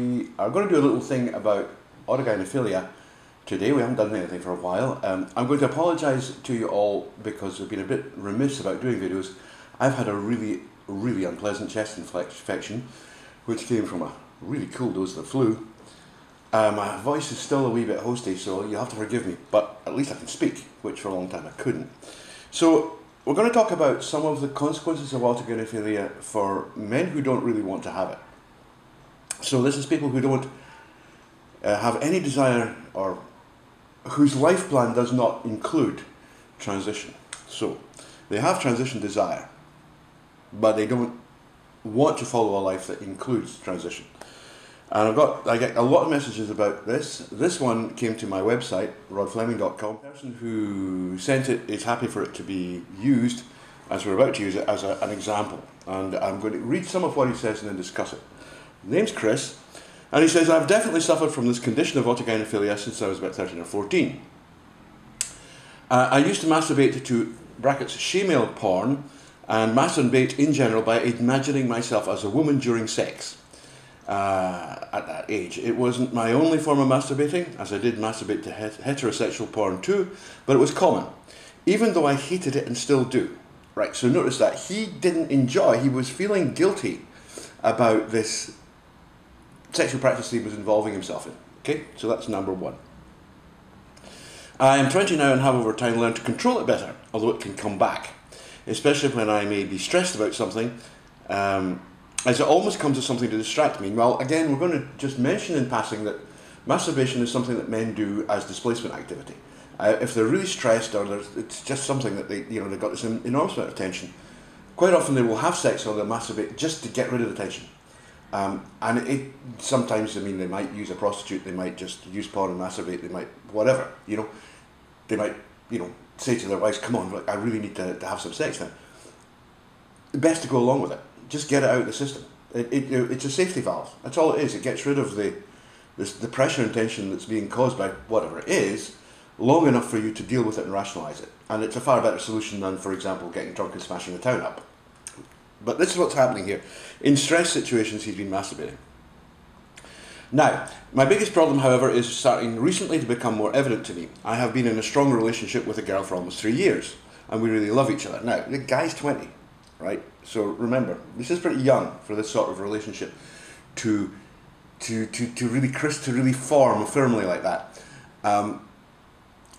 we are going to do a little thing about autogynephilia today. We haven't done anything for a while. I'm going to apologise to you all because we've been a bit remiss about doing videos. I've had a really unpleasant chest infection, which came from a really cool dose of the flu. My voice is still a wee bit hosty, so you'll have to forgive me, but at least I can speak, which for a long time I couldn't. So we're going to talk about some of the consequences of autogynephilia for men who don't really want to have it. So this is people who don't have any desire, or whose life plan does not include transition. So they have transition desire, but they don't want to follow a life that includes transition. And I get a lot of messages about this. This one came to my website, rodafleming.com. The person who sent it is happy for it to be used, as we're about to use it, as an example. And I'm going to read some of what he says and then discuss it. His name's Chris, and he says, I've definitely suffered from this condition of autogynephilia since I was about 13 or 14. I used to masturbate to, brackets, she-male porn, and masturbate in general by imagining myself as a woman during sex. At that age. It wasn't my only form of masturbating, as I did masturbate to heterosexual porn too, but it was common, even though I hated it and still do. Right, so notice that he didn't enjoy, he was feeling guilty about this sexual practice he was involving himself in. Okay, so that's number one. I am 20 now and have over time learned to control it better, although it can come back, especially when I may be stressed about something, as it almost comes as something to distract me. Well, again, we're going to just mention in passing that masturbation is something that men do as displacement activity. If they're really stressed, or it's just something that they've got this enormous amount of tension, quite often they will have sex or they'll masturbate just to get rid of the tension. And sometimes, I mean, they might use a prostitute, they might just use porn and masturbate, they might, whatever, they might, say to their wives, come on, look, I really need to have some sex now. Best to go along with it. Just get it out of the system. It's a safety valve. That's all it is. It gets rid of the pressure and tension that's being caused by whatever it is, long enough for you to deal with it and rationalise it. And it's a far better solution than, for example, getting drunk and smashing the town up. But this is what's happening here. In stress situations, he's been masturbating. Now, my biggest problem, however, is starting recently to become more evident to me. I have been in a strong relationship with a girl for almost 3 years, and we really love each other. Now, the guy's 20. Right, so remember, this is pretty young for this sort of relationship to really form firmly like that.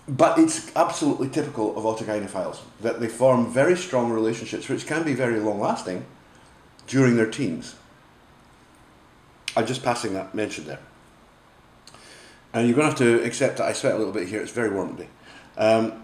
But it's absolutely typical of autogynephiles that they form very strong relationships, which can be very long lasting, during their teens. I'm just passing that mention there. And you're going to have to accept that I sweat a little bit here. It's very warm today. I've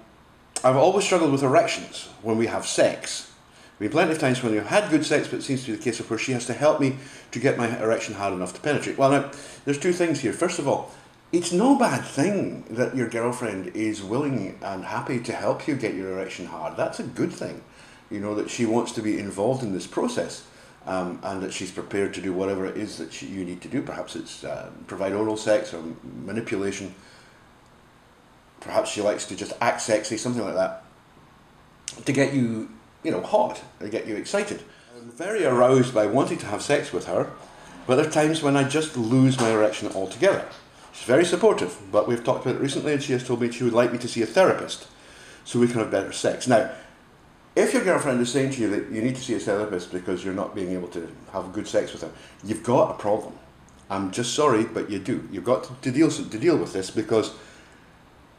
always struggled with erections when we have sex. There have been plenty of times when we've had good sex, but it seems to be the case of where she has to help me to get my erection hard enough to penetrate. Well, now, there's two things here. First of all, it's no bad thing that your girlfriend is willing and happy to help you get your erection hard. That's a good thing. That she wants to be involved in this process, and that she's prepared to do whatever it is that you need to do. Perhaps it's provide oral sex or manipulation. Perhaps she likes to just act sexy, something like that, to get you hot, to get you excited. I'm very aroused by wanting to have sex with her, but there are times when I just lose my erection altogether. She's very supportive, but we've talked about it recently, and she has told me she would like me to see a therapist so we can have better sex. Now, if your girlfriend is saying to you that you need to see a therapist because you're not being able to have good sex with her, you've got a problem. I'm just sorry, but you do. You've got to deal with this, because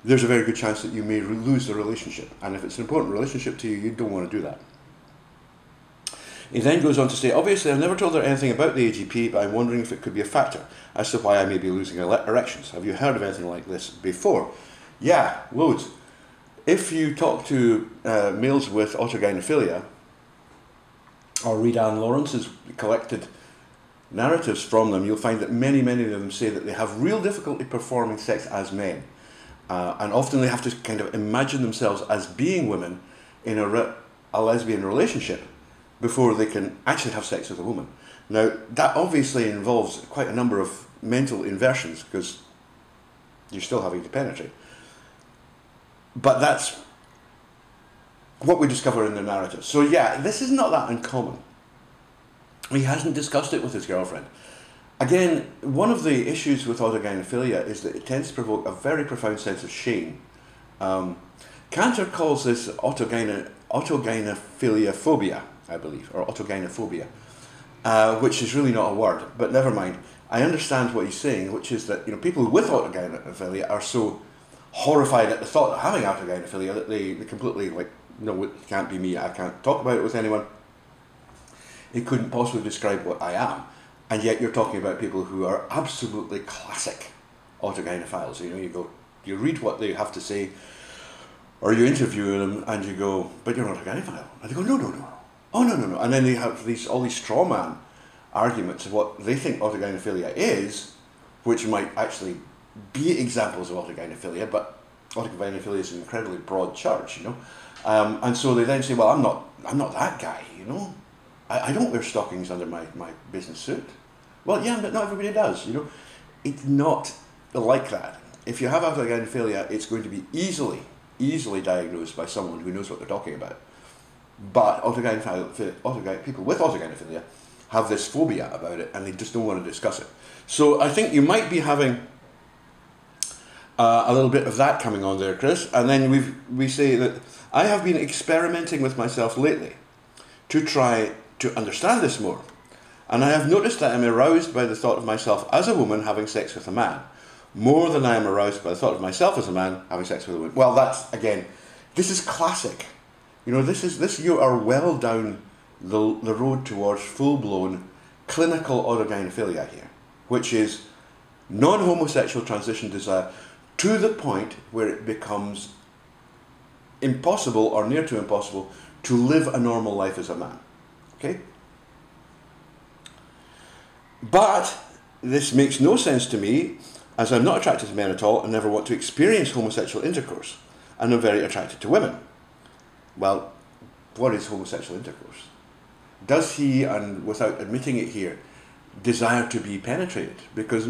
there's a very good chance that you may lose the relationship. And if it's an important relationship to you, you don't want to do that. He then goes on to say, obviously I've never told her anything about the AGP, but I'm wondering if it could be a factor as to why I may be losing erections. Have you heard of anything like this before? Yeah, loads. If you talk to males with autogynephilia, or read Anne Lawrence's collected narratives from them, you'll find that many of them say that they have real difficulty performing sex as men. And often they have to kind of imagine themselves as being women in a lesbian relationship before they can actually have sex with a woman. Now, that obviously involves quite a number of mental inversions, because you're still having to penetrate. But that's what we discover in the narrative. So yeah, this is not that uncommon. He hasn't discussed it with his girlfriend. Again, one of the issues with autogynephilia is that it tends to provoke a very profound sense of shame. Cantor calls this autogynephilia phobia, I believe, or autogynephobia, which is really not a word, but never mind. I understand what he's saying, which is that people with autogynephilia are so horrified at the thought of having autogynephilia that they completely no, it can't be me, I can't talk about it with anyone. It couldn't possibly describe what I am. And yet you're talking about people who are absolutely classic autogynephiles. You read what they have to say, or you interview them and you go, but you're not a gynephile. And they go, no. Oh, no. And then they have all these straw man arguments of what they think autogynephilia is, which might actually be examples of autogynephilia, but autogynephilia is an incredibly broad church, and so they then say, well, I'm not that guy, I don't wear stockings under my business suit. Well, yeah, but not everybody does, It's not like that. If you have autogynephilia, it's going to be easily diagnosed by someone who knows what they're talking about. But people with autogynephilia have this phobia about it, and they just don't want to discuss it. So I think you might be having a little bit of that coming on there, Chris. And then we say that I have been experimenting with myself lately to try to understand this more. And I have noticed that I'm aroused by the thought of myself as a woman having sex with a man, more than I am aroused by the thought of myself as a man having sex with a woman. Well, that's, again, this is classic. You are well down the road towards full-blown clinical autogynephilia here, which is non-homosexual transition desire to the point where it becomes impossible or near to impossible to live a normal life as a man. Okay? But this makes no sense to me, as I'm not attracted to men at all and never want to experience homosexual intercourse, and I'm very attracted to women. Well, what is homosexual intercourse? Does he, and without admitting it here, desire to be penetrated? Because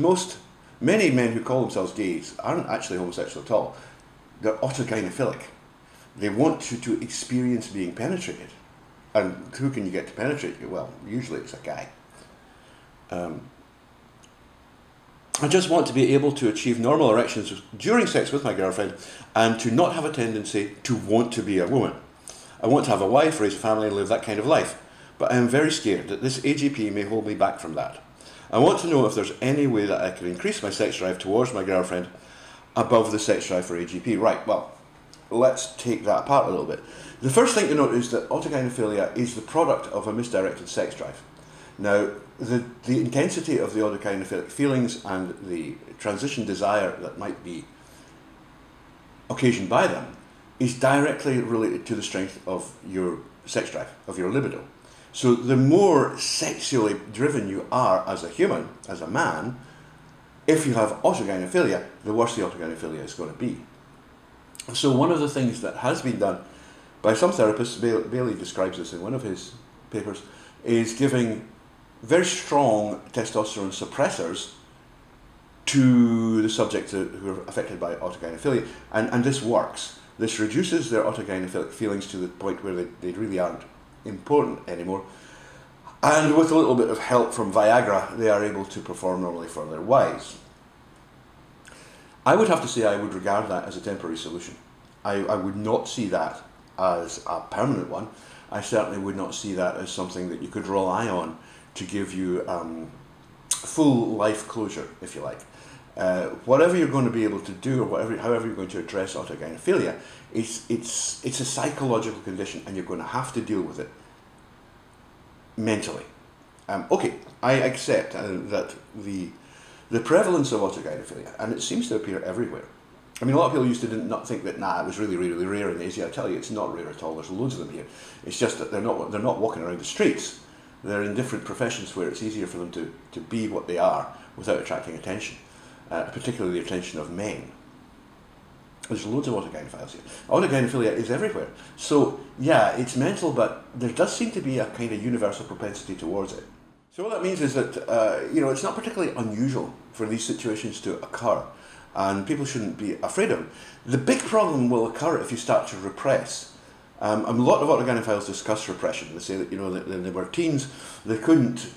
many men who call themselves gays aren't actually homosexual at all. They're autogynephilic. They want to experience being penetrated. And who can you get to penetrate you? Well, usually it's a guy. I just want to be able to achieve normal erections during sex with my girlfriend and to not have a tendency to want to be a woman. I want to have a wife, raise a family, and live that kind of life. But I am very scared that this AGP may hold me back from that. I want to know if there's any way that I can increase my sex drive towards my girlfriend above the sex drive for AGP. Right, well, let's take that apart a little bit. The first thing to note is that autogynephilia is the product of a misdirected sex drive. Now, the intensity of the autogynephilic feelings and the transition desire that might be occasioned by them is directly related to the strength of your sex drive, of your libido. So the more sexually driven you are as a human, as a man, if you have autogynephilia, the worse the autogynephilia is going to be. So one of the things that has been done by some therapists, Bailey describes this in one of his papers, is giving very strong testosterone suppressors to the subjects who are affected by autogynephilia, and this works. This reduces their autogynephilic feelings to the point where they really aren't important anymore, and with a little bit of help from Viagra, they are able to perform normally for their wives. I would have to say I would regard that as a temporary solution. I would not see that as a permanent one. I certainly would not see that as something that you could rely on to give you full life closure, if you like. Whatever you're going to be able to do, or however you're going to address autogynephilia, it's a psychological condition, and you're going to have to deal with it mentally. Okay, I accept that the prevalence of autogynephilia, and it seems to appear everywhere. I mean, a lot of people used to not think that, it was really, really rare in Asia. I tell you, it's not rare at all. There's loads of them here. It's just that they're not walking around the streets. They're in different professions where it's easier for them to be what they are without attracting attention, particularly the attention of men. There's loads of autogynephiles here. Autogynephilia is everywhere. So, yeah, it's mental, but there does seem to be a kind of universal propensity towards it. So what that means is that, it's not particularly unusual for these situations to occur, and people shouldn't be afraid of them. The big problem will occur if you start to repress. A lot of autogynephiles discuss repression. They say that, when they were teens, they couldn't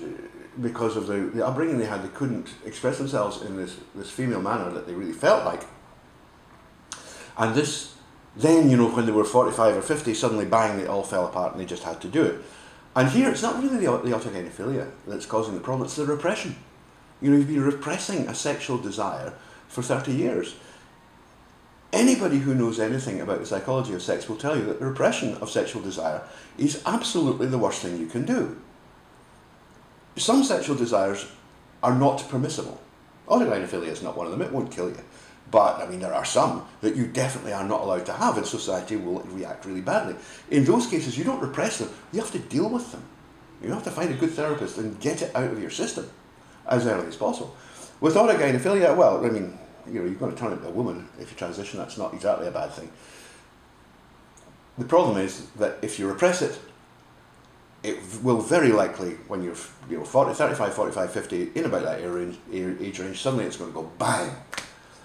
because of the upbringing they had, they couldn't express themselves in this female manner that they really felt like. And this, then, you know, when they were 45 or 50, suddenly bang, it all fell apart and they just had to do it. And here, it's not really the autogynephilia that's causing the problem, it's the repression. You know, you've been repressing a sexual desire for 30 years. Anybody who knows anything about the psychology of sex will tell you that the repression of sexual desire is absolutely the worst thing you can do. Some sexual desires are not permissible. Autogynephilia is not one of them, it won't kill you. But, I mean, there are some that you definitely are not allowed to have, and society will react really badly. In those cases, you don't repress them, you have to deal with them. You have to find a good therapist and get it out of your system as early as possible. With autogynephilia, well, I mean, you know, you're going to turn into a woman if you transition, that's not exactly a bad thing. The problem is that if you repress it, it will very likely, when you're 40, 35, 45, 50, in about that age range, suddenly it's going to go bang.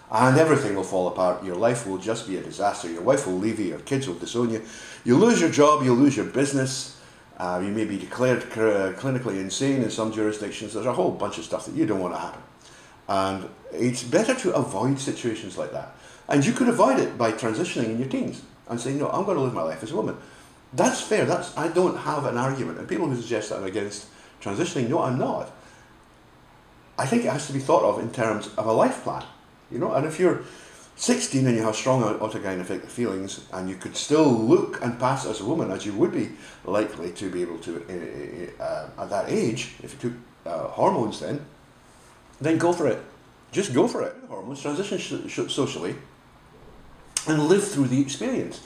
And everything will fall apart, your life will just be a disaster, your wife will leave you, your kids will disown you, you'll lose your job, you'll lose your business, you may be declared clinically insane in some jurisdictions. There's a whole bunch of stuff that you don't want to happen. And it's better to avoid situations like that. And you could avoid it by transitioning in your teens and saying, no, I'm going to live my life as a woman. That's fair, I don't have an argument. And people who suggest that I'm against transitioning, no, I'm not. I think it has to be thought of in terms of a life plan. You know, and if you're 16 and you have strong autogynephic feelings and you could still look and pass as a woman, as you would be likely to be able to at that age, if you took hormones then go for it. Just go for it. Hormones, transition socially, and live through the experience.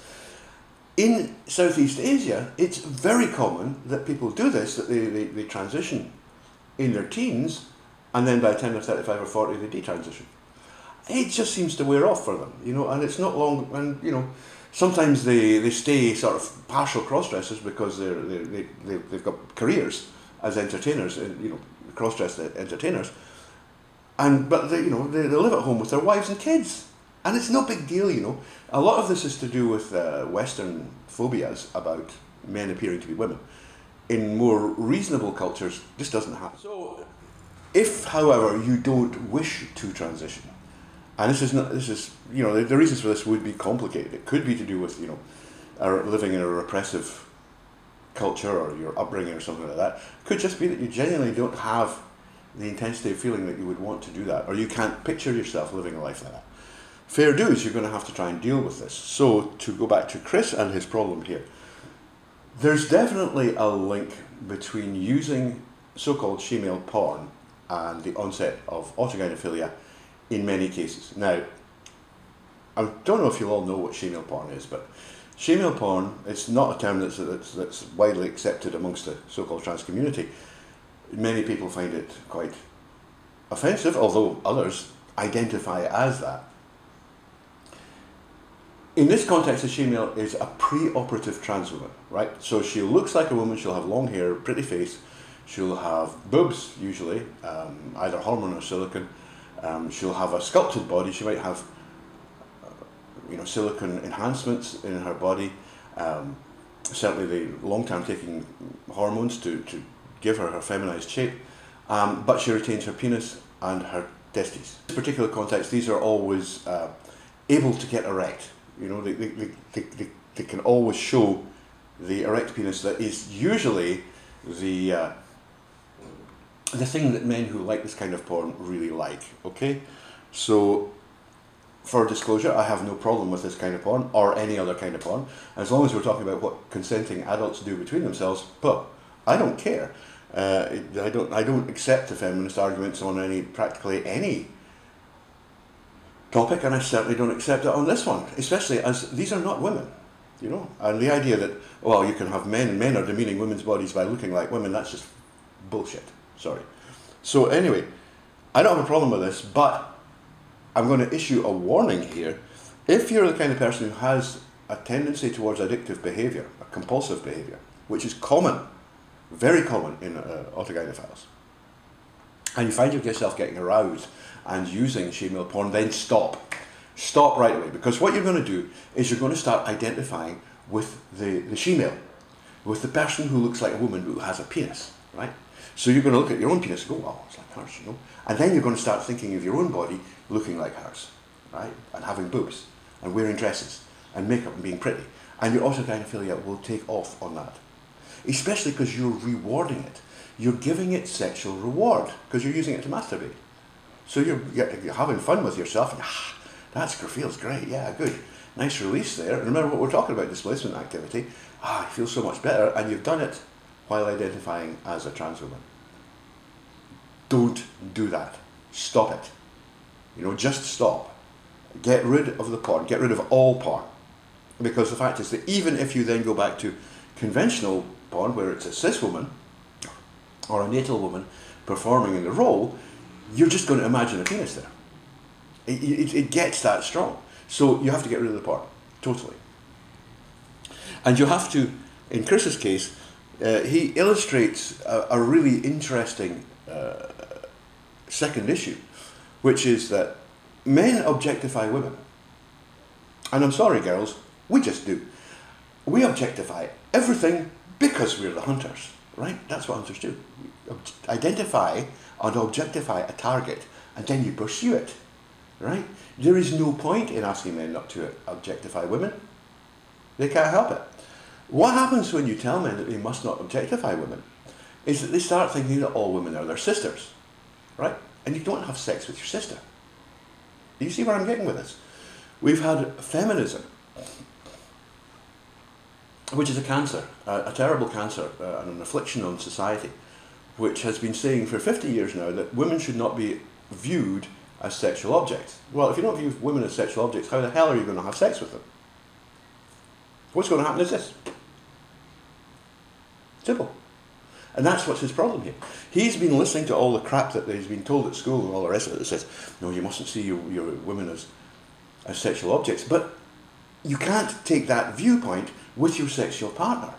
In Southeast Asia, it's very common that people do this, that they transition in their teens, and then by the time they're 35 or 40, they detransition. It just seems to wear off for them, you know, and it's not long, and, you know, sometimes they stay sort of partial cross-dressers because they've got careers as entertainers, you know, cross-dressed entertainers, but they live at home with their wives and kids, and it's no big deal, you know. A lot of this is to do with Western phobias about men appearing to be women. In more reasonable cultures, this doesn't happen. So, if, however, you don't wish to transition, and this is, you know, the reasons for this would be complicated. It could be to do with, you know, living in a repressive culture or your upbringing or something like that. It could just be that you genuinely don't have the intensity of feeling that you would want to do that, or you can't picture yourself living a life like that. Fair dues, you're going to have to try and deal with this. So, to go back to Chris and his problem here, there's definitely a link between using so-called shemale porn and the onset of autogynephilia in many cases. Now, I don't know if you all know what shemale porn is, but shemale porn, it's not a term that's widely accepted amongst the so-called trans community. Many people find it quite offensive, although others identify as that. In this context, a shemale is a pre-operative trans woman, right? So she looks like a woman, she'll have long hair, pretty face, she'll have boobs, usually, either hormone or silicone. She'll have a sculpted body, she might have silicone enhancements in her body, certainly the long-term taking hormones to give her her feminized shape, but she retains her penis and her testes. In this particular context, these are always able to get erect. You know, they can always show the erect penis that is usually the thing that men who like this kind of porn really like, okay? So, for disclosure, I have no problem with this kind of porn, or any other kind of porn, as long as we're talking about what consenting adults do between themselves, but I don't care. I don't accept the feminist arguments on practically any topic, and I certainly don't accept it on this one, especially as these are not women, you know, and the idea that, well, you can have men, and men are demeaning women's bodies by looking like women, that's just bullshit, sorry. So anyway, I don't have a problem with this, but I'm going to issue a warning here. If you're the kind of person who has a tendency towards addictive behaviour, a compulsive behaviour, which is common, very common in autogynephiles, and you find yourself getting aroused and using shemale porn, then stop. Stop right away, because what you're going to do is you're going to start identifying with the shemale, with the person who looks like a woman who has a penis, right? So you're going to look at your own penis and go, wow, it's like hers, you know. And then you're going to start thinking of your own body looking like hers, right? And having boobs, and wearing dresses, and makeup, and being pretty. And your autogynephilia will take off on that. Especially because you're rewarding it. You're giving it sexual reward, because you're using it to masturbate. So you're having fun with yourself, and that feels great, yeah, good. Nice release there. And remember what we're talking about, displacement activity. I feel so much better, and you've done it while identifying as a trans woman. Don't do that. Stop it. You know, just stop. Get rid of the porn. Get rid of all porn. Because the fact is that even if you then go back to conventional porn, where it's a cis woman or a natal woman performing in the role, you're just going to imagine a penis there. It gets that strong. So you have to get rid of the porn. Totally. And you have to, in Chris's case, he illustrates a really interesting second issue, which is that men objectify women. And I'm sorry, girls, we just do. We objectify everything because we're the hunters, right? That's what hunters do. Identify and objectify a target, and then you pursue it, right? There is no point in asking men not to objectify women. They can't help it. What happens when you tell men that they must not objectify women is that they start thinking that all women are their sisters, right? And you don't have sex with your sister. Do you see where I'm getting with this? We've had feminism, which is a cancer, a terrible cancer, and an affliction on society, which has been saying for 50 years now that women should not be viewed as sexual objects. Well, if you don't view women as sexual objects, how the hell are you going to have sex with them? What's going to happen is this. Simple. And that's what's his problem here. He's been listening to all the crap that he's been told at school and all the rest of it that says, no, you mustn't see your women as sexual objects. But you can't take that viewpoint with your sexual partner.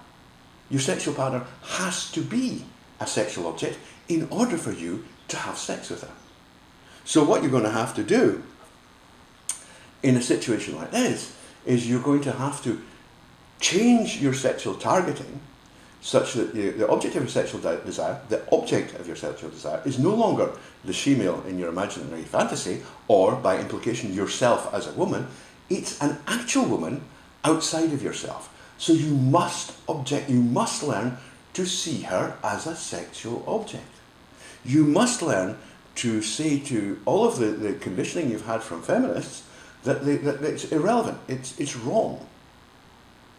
Your sexual partner has to be a sexual object in order for you to have sex with her. So what you're going to have to do in a situation like this is you're going to have to change your sexual targeting such that the object of your sexual desire, is no longer the she-male in your imaginary fantasy, or by implication yourself as a woman. It's an actual woman outside of yourself. So you must learn to see her as a sexual object. You must learn to say to all of the conditioning you've had from feminists that it's irrelevant, it's wrong,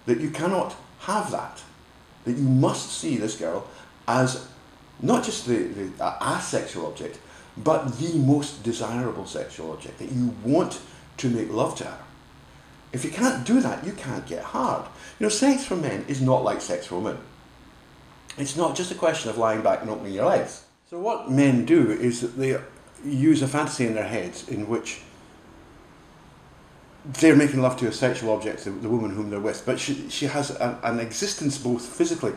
that you cannot have that, that you must see this girl as not just the sexual object, but the most desirable sexual object, that you want to make love to her. If you can't do that, you can't get hard. You know, sex for men is not like sex for women. It's not just a question of lying back and opening your legs. So what men do is that they use a fantasy in their heads in which they're making love to a sexual object, the woman whom they're with, but she has an existence both physically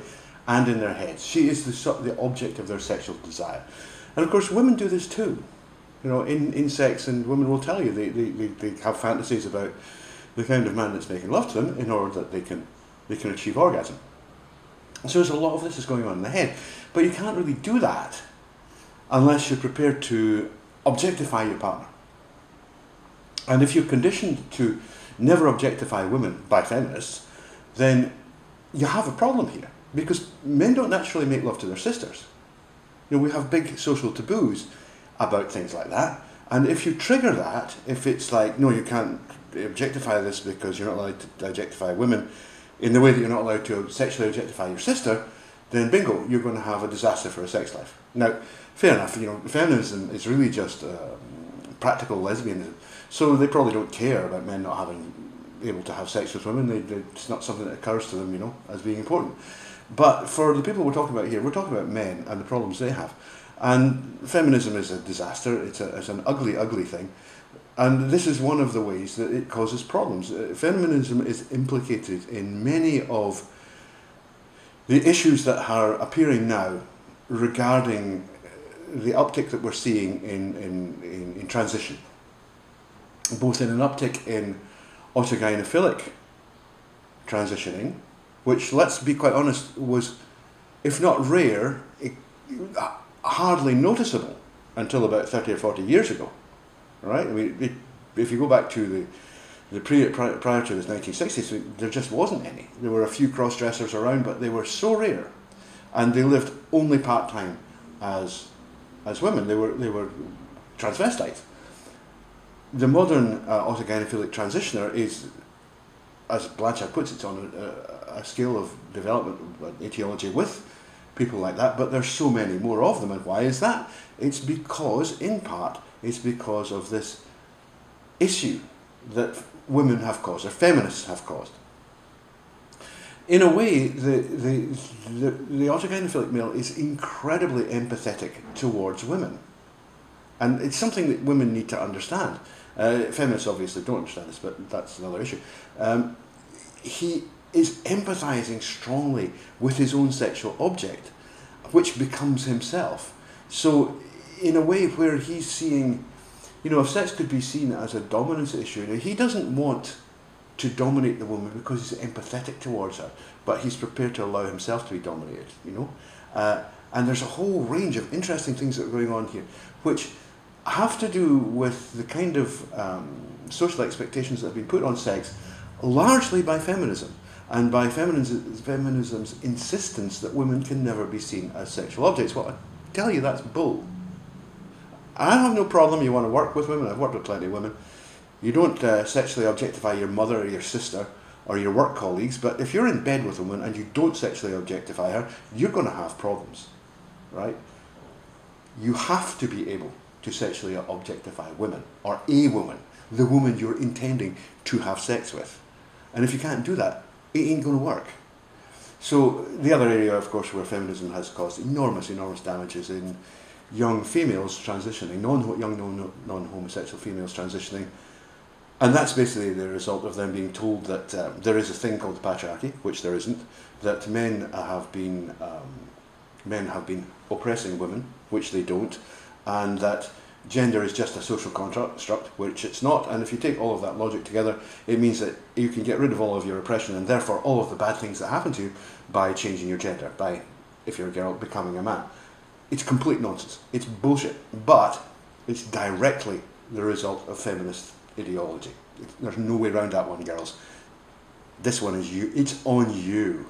and in their heads. She is the object of their sexual desire. And of course women do this too. You know, in sex, and women will tell you they have fantasies about the kind of man that's making love to them in order that they can achieve orgasm. So there's a lot of this is going on in the head. But you can't really do that unless you're prepared to objectify your partner. And if you're conditioned to never objectify women by feminists, then you have a problem here. Because men don't naturally make love to their sisters. You know, we have big social taboos about things like that. And if you trigger that, if it's like, no, you can't objectify this because you're not allowed to objectify women in the way that you're not allowed to sexually objectify your sister, then bingo, you're going to have a disaster for a sex life. Now, fair enough, you know, feminism is really just practical lesbianism. So they probably don't care about men not able to have sex with women. It's not something that occurs to them, you know, as being important. But for the people we're talking about here, we're talking about men and the problems they have. And feminism is a disaster. It's an ugly, ugly thing. And this is one of the ways that it causes problems. Feminism is implicated in many of the issues that are appearing now regarding the uptick that we're seeing in transition, both in an uptick in autogynephilic transitioning, which, let's be quite honest, was, if not rare, hardly noticeable until about 30 or 40 years ago, right? I mean, if you go back to prior to the 1960s, there just wasn't any. There were a few cross-dressers around, but they were so rare, and they lived only part-time as women. They were transvestites. The modern autogynephilic transitioner is, as Blanchard puts it, on a scale of development, etiology with people like that, but there's so many more of them. And why is that? It's because, in part, it's because of this issue that women have caused, or feminists have caused. In a way, the autogynephilic male is incredibly empathetic towards women. And it's something that women need to understand. Feminists obviously don't understand this, but that's another issue. He is empathizing strongly with his own sexual object, which becomes himself. So, in a way where he's seeing, if sex could be seen as a dominance issue, he doesn't want to dominate the woman because he's empathetic towards her, but he's prepared to allow himself to be dominated, and there's a whole range of interesting things that are going on here, which have to do with the kind of social expectations that have been put on sex, largely by feminism, and by feminism's insistence that women can never be seen as sexual objects. Well, I tell you, that's bull. I have no problem you want to work with women. I've worked with plenty of women. You don't sexually objectify your mother or your sister or your work colleagues, but if you're in bed with a woman and you don't sexually objectify her, you're going to have problems, right? You have to be able to sexually objectify women, or a woman, the woman you're intending to have sex with. And if you can't do that, it ain't going to work. So the other area, of course, where feminism has caused enormous damage in young females transitioning, non-homosexual females transitioning, and that's basically the result of them being told that there is a thing called the patriarchy, which there isn't, that men have been oppressing women, which they don't, and that gender is just a social construct, which it's not. And if you take all of that logic together, it means that you can get rid of all of your oppression and therefore all of the bad things that happen to you by changing your gender, by, if you're a girl, becoming a man. It's complete nonsense. It's bullshit. But it's directly the result of feminist ideology. There's no way around that one, girls. This one is you. It's on you.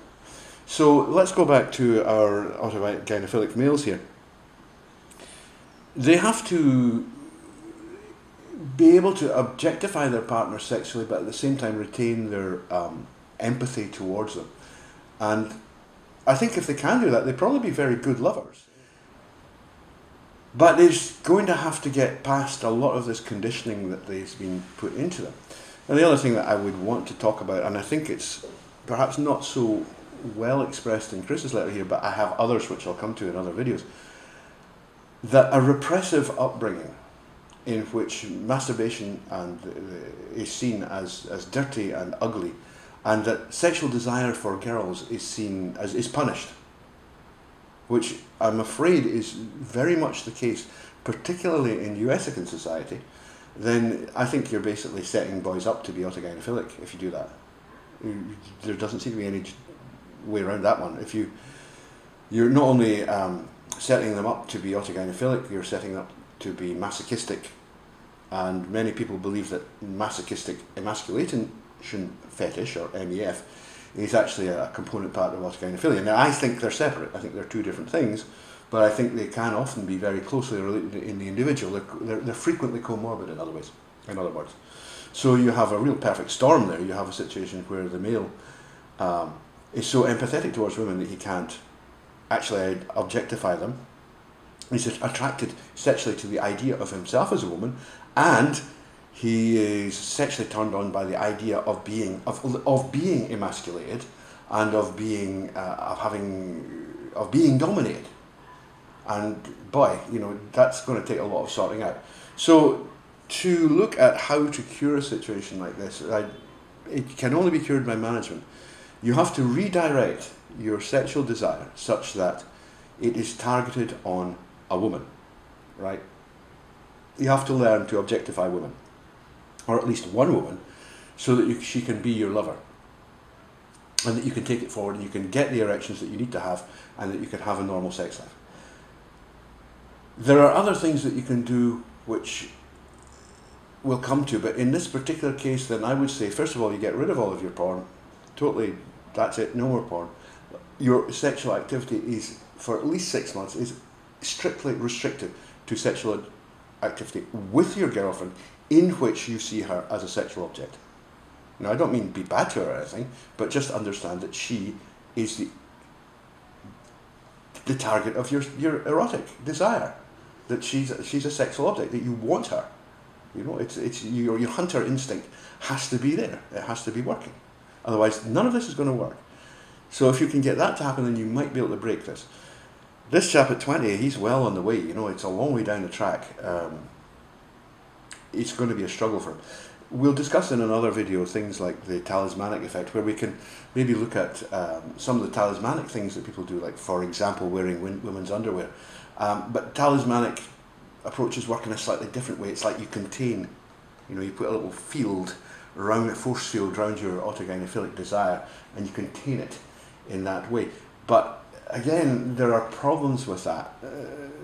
So let's go back to our autogynephilic males here. They have to be able to objectify their partner sexually, but at the same time retain their empathy towards them. And I think if they can do that, they'd probably be very good lovers. But they're going to have to get past a lot of this conditioning that has been put into them. And the other thing that I would want to talk about, and I think it's perhaps not so well expressed in Chris's letter here, but I have others which I'll come to in other videos, that a repressive upbringing in which masturbation is seen as dirty and ugly, and that sexual desire for girls is seen as punished, which I'm afraid is very much the case, particularly in US-ican society, then I think you're basically setting boys up to be autogynephilic if you do that. There doesn't seem to be any way around that one. If you're not only setting them up to be autogynephilic, you're setting them up to be masochistic, and many people believe that masochistic emasculation fetish, or MEF, is actually a component part of autogynephilia. Now, I think they're separate. I think they're two different things, but I think they can often be very closely related in the individual. They're frequently comorbid, in other words. So you have a real perfect storm there. You have a situation where the male is so empathetic towards women that he can't actually objectify them. He's attracted sexually to the idea of himself as a woman, and he is sexually turned on by the idea of being emasculated and of being dominated. And boy, that's going to take a lot of sorting out. So to look at how to cure a situation like this, it can only be cured by management. You have to redirect your sexual desire such that it is targeted on a woman, right? You have to learn to objectify women, or at least one woman, so that she can be your lover, and that you can take it forward and you can get the erections that you need to have, and that you can have a normal sex life. There are other things that you can do which we'll come to, but in this particular case, then I would say, first of all, you get rid of all of your porn. Totally, that's it, no more porn. Your sexual activity is, for at least 6 months, is strictly restricted to sexual activity with your girlfriend in which you see her as a sexual object. Now, I don't mean be bad to her or anything, but just understand that she is the target of your erotic desire, that she's a sexual object, that you want her. You know, it's your hunter instinct has to be there. It has to be working. Otherwise, none of this is going to work. So if you can get that to happen, then you might be able to break this. This chap at 20, he's well on the way. You know, it's a long way down the track. It's going to be a struggle for him. We'll discuss in another video things like the talismanic effect, where we can maybe look at some of the talismanic things that people do, like, for example, wearing women's underwear. But talismanic approaches work in a slightly different way. It's like you contain, you know, you put a little field around, a force field around your autogynephilic desire, and you contain it in that way. But again, there are problems with that,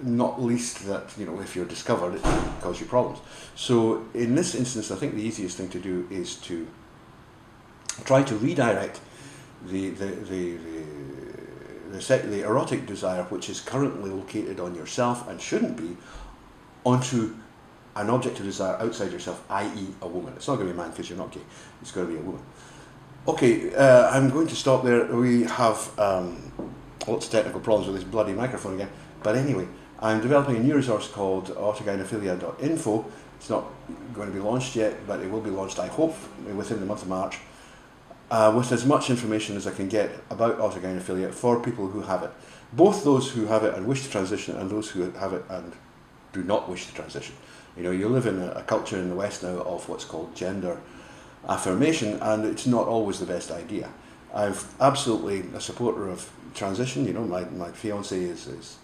not least that, you know, if you're discovered, it can cause you problems. So in this instance, I think the easiest thing to do is to try to redirect the erotic desire, which is currently located on yourself and shouldn't be, onto an object of desire outside yourself, i.e. a woman. It's not going to be a man because you're not gay. It's going to be a woman. Okay, I'm going to stop there. We have lots of technical problems with this bloody microphone again. But anyway, I'm developing a new resource called autogynephilia.info. It's not going to be launched yet, but it will be launched, I hope, within the month of March, with as much information as I can get about autogynephilia for people who have it. Both those who have it and wish to transition, and those who have it and do not wish to transition. You know, you live in a culture in the West now of what's called gender affirmation, and it's not always the best idea. I'm absolutely a supporter of transition. You know, my fiancée is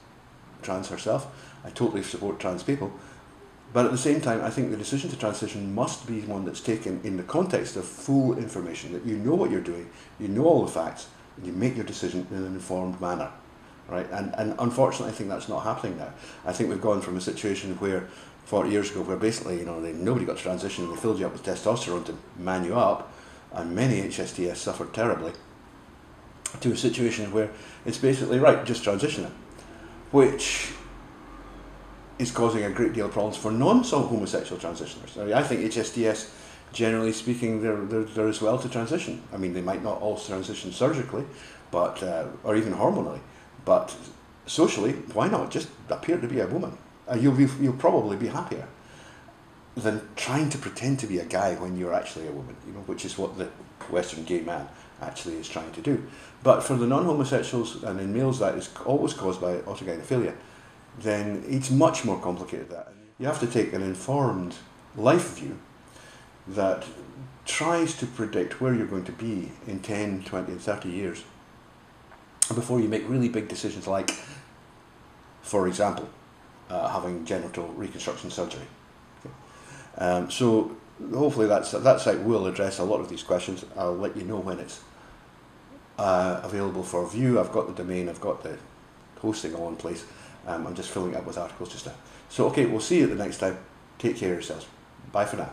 trans herself. I totally support trans people. But at the same time, I think the decision to transition must be one that's taken in the context of full information, that you know what you're doing, you know all the facts, and you make your decision in an informed manner. Right? And unfortunately, I think that's not happening now. I think we've gone from a situation where 40 years ago, where basically, you know, nobody got to transition, and they filled you up with testosterone to man you up, and many HSTS suffered terribly, to a situation where it's basically, right, just transition it, which is causing a great deal of problems for non-homosexual transitioners. I mean, I think HSTS, generally speaking, they're as well to transition. I mean, they might not all transition surgically, but or even hormonally, but socially, why not just appear to be a woman? You'll probably be happier than trying to pretend to be a guy when you're actually a woman, you know, which is what the Western gay man actually is trying to do. But for the non-homosexuals, and in males that is always caused by autogynephilia, then it's much more complicated than that. You have to take an informed life view that tries to predict where you're going to be in 10, 20 and 30 years before you make really big decisions like, for example, having genital reconstruction surgery. Okay. So hopefully that site will address a lot of these questions. I'll let you know when it's available for view. I've got the domain, I've got the hosting all in place. I'm just filling it up with articles just now. So okay, we'll see you the next time. Take care of yourselves. Bye for now.